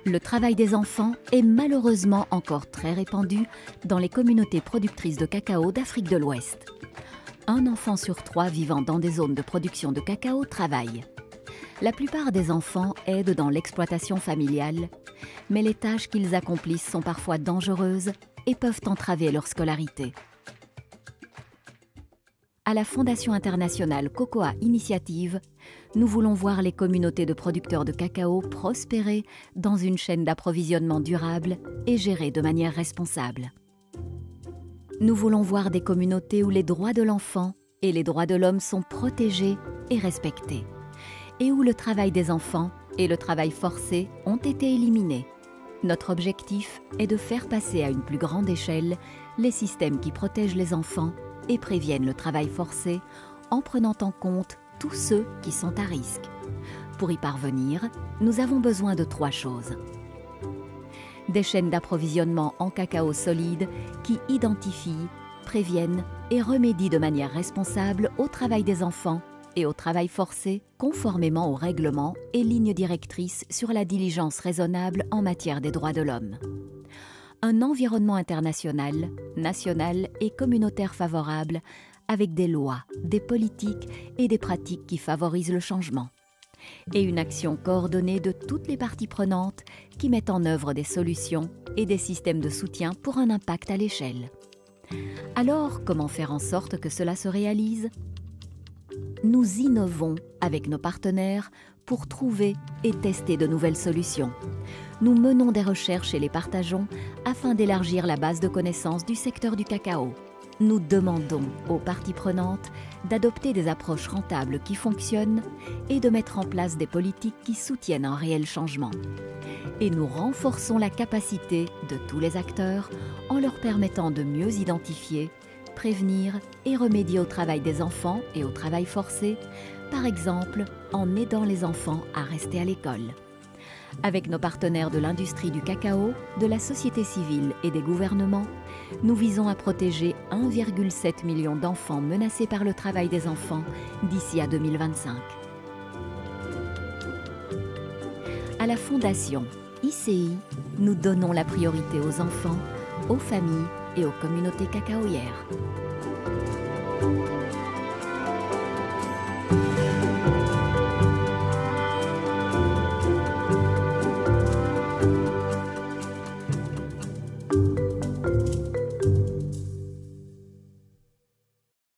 Le travail des enfants est malheureusement encore très répandu dans les communautés productrices de cacao d'Afrique de l'Ouest. Un enfant sur 3 vivant dans des zones de production de cacao travaille. La plupart des enfants aident dans l'exploitation familiale, mais les tâches qu'ils accomplissent sont parfois dangereuses et peuvent entraver leur scolarité. À la Fondation internationale Cocoa Initiative, nous voulons voir les communautés de producteurs de cacao prospérer dans une chaîne d'approvisionnement durable et gérée de manière responsable. Nous voulons voir des communautés où les droits de l'enfant et les droits de l'homme sont protégés et respectés, et où le travail des enfants et le travail forcé ont été éliminés. Notre objectif est de faire passer à une plus grande échelle les systèmes qui protègent les enfants et préviennent le travail forcé en prenant en compte tous ceux qui sont à risque. Pour y parvenir, nous avons besoin de 3 choses. Des chaînes d'approvisionnement en cacao solide qui identifient, préviennent et remédient de manière responsable au travail des enfants et au travail forcé conformément aux règlements et lignes directrices sur la diligence raisonnable en matière des droits de l'homme. Un environnement international, national et communautaire favorable avec des lois, des politiques et des pratiques qui favorisent le changement. Et une action coordonnée de toutes les parties prenantes qui mettent en œuvre des solutions et des systèmes de soutien pour un impact à l'échelle. Alors, comment faire en sorte que cela se réalise ? Nous innovons avec nos partenaires pour trouver et tester de nouvelles solutions. Nous menons des recherches et les partageons afin d'élargir la base de connaissances du secteur du cacao. Nous demandons aux parties prenantes d'adopter des approches rentables qui fonctionnent et de mettre en place des politiques qui soutiennent un réel changement. Et nous renforçons la capacité de tous les acteurs en leur permettant de mieux identifier, prévenir et remédier au travail des enfants et au travail forcé, par exemple en aidant les enfants à rester à l'école. Avec nos partenaires de l'industrie du cacao, de la société civile et des gouvernements, nous visons à protéger 1,7 million d'enfants menacés par le travail des enfants d'ici à 2025. À la Fondation ICI, nous donnons la priorité aux enfants, aux familles et aux communautés cacaoyères.